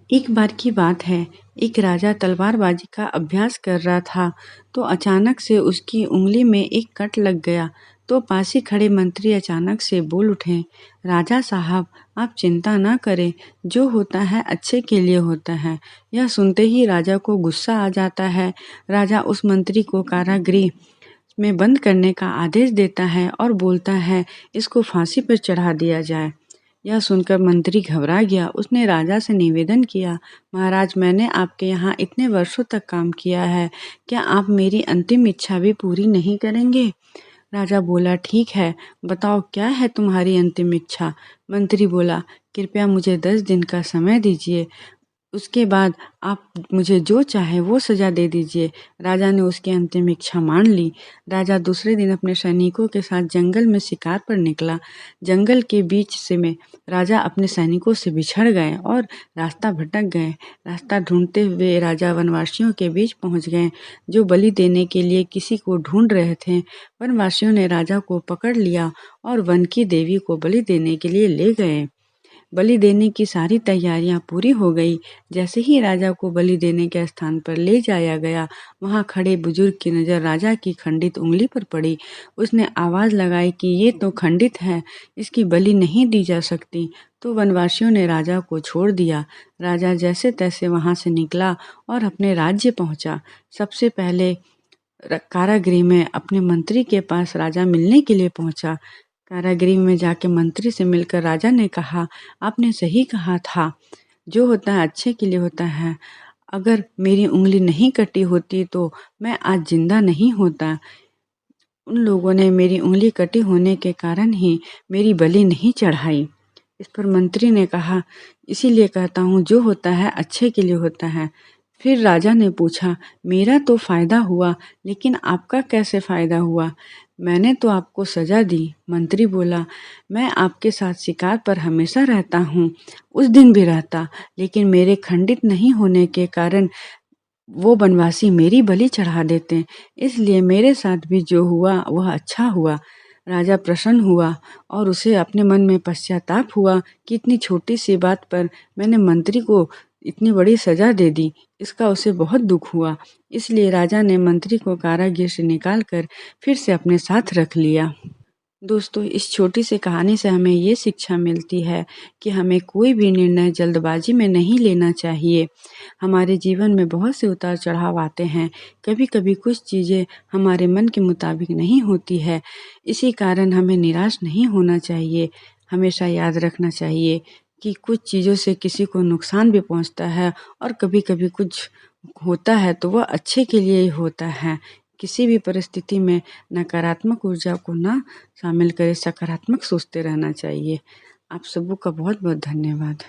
एक बार की बात है, एक राजा तलवारबाजी का अभ्यास कर रहा था, तो अचानक से उसकी उँगली में एक कट लग गया। तो पास ही खड़े मंत्री अचानक से बोल उठे, राजा साहब, आप चिंता ना करें, जो होता है अच्छे के लिए होता है। यह सुनते ही राजा को गुस्सा आ जाता है। राजा उस मंत्री को कारागृह में बंद करने का आदेश देता है और बोलता है, इसको फांसी पर चढ़ा दिया जाए। यह सुनकर मंत्री घबरा गया। उसने राजा से निवेदन किया, महाराज, मैंने आपके यहाँ इतने वर्षों तक काम किया है, क्या आप मेरी अंतिम इच्छा भी पूरी नहीं करेंगे? राजा बोला, ठीक है, बताओ क्या है तुम्हारी अंतिम इच्छा? मंत्री बोला, कृपया मुझे 10 दिन का समय दीजिए, उसके बाद आप मुझे जो चाहे वो सज़ा दे दीजिए। राजा ने उसकी अंतिम इच्छा मान ली। राजा दूसरे दिन अपने सैनिकों के साथ जंगल में शिकार पर निकला। जंगल के बीच से में राजा अपने सैनिकों से बिछड़ गए और रास्ता भटक गए। रास्ता ढूंढते हुए राजा वनवासियों के बीच पहुंच गए, जो बलि देने के लिए किसी को ढूंढ रहे थे। वनवासियों ने राजा को पकड़ लिया और वन की देवी को बलि देने के लिए ले गए। बलि देने की सारी तैयारियां पूरी हो गई। जैसे ही राजा को बलि देने के स्थान पर ले जाया गया, वहां खड़े बुजुर्ग की नज़र राजा की खंडित उंगली पर पड़ी। उसने आवाज़ लगाई कि ये तो खंडित है, इसकी बलि नहीं दी जा सकती। तो वनवासियों ने राजा को छोड़ दिया। राजा जैसे तैसे वहां से निकला और अपने राज्य पहुंचा। सबसे पहले कारागृह में अपने मंत्री के पास राजा मिलने के लिए पहुंचा। कारागृह में जाके मंत्री से मिलकर राजा ने कहा, आपने सही कहा था, जो होता है अच्छे के लिए होता है। अगर मेरी उंगली नहीं कटी होती तो मैं आज जिंदा नहीं होता। उन लोगों ने मेरी उंगली कटी होने के कारण ही मेरी बलि नहीं चढ़ाई। इस पर मंत्री ने कहा, इसीलिए कहता हूँ, जो होता है अच्छे के लिए होता है। फिर राजा ने पूछा, मेरा तो फायदा हुआ, लेकिन आपका कैसे फायदा हुआ? मैंने तो आपको सजा दी। मंत्री बोला, मैं आपके साथ शिकार पर हमेशा रहता हूँ, उस दिन भी रहता, लेकिन मेरे खंडित नहीं होने के कारण वो बनवासी मेरी बलि चढ़ा देते, इसलिए मेरे साथ भी जो हुआ वह अच्छा हुआ। राजा प्रसन्न हुआ और उसे अपने मन में पश्चाताप हुआ कि इतनी छोटी सी बात पर मैंने मंत्री को इतनी बड़ी सजा दे दी। इसका उसे बहुत दुख हुआ। इसलिए राजा ने मंत्री को कारागृह से निकालकर फिर से अपने साथ रख लिया। दोस्तों, इस छोटी सी कहानी से हमें ये शिक्षा मिलती है कि हमें कोई भी निर्णय जल्दबाजी में नहीं लेना चाहिए। हमारे जीवन में बहुत से उतार चढ़ाव आते हैं। कभी कभी कुछ चीज़ें हमारे मन के मुताबिक नहीं होती है। इसी कारण हमें निराश नहीं होना चाहिए। हमेशा याद रखना चाहिए कि कुछ चीज़ों से किसी को नुकसान भी पहुंचता है और कभी कभी कुछ होता है तो वह अच्छे के लिए ही होता है। किसी भी परिस्थिति में नकारात्मक ऊर्जा को ना शामिल करें, सकारात्मक सोचते रहना चाहिए। आप सबों का बहुत बहुत धन्यवाद।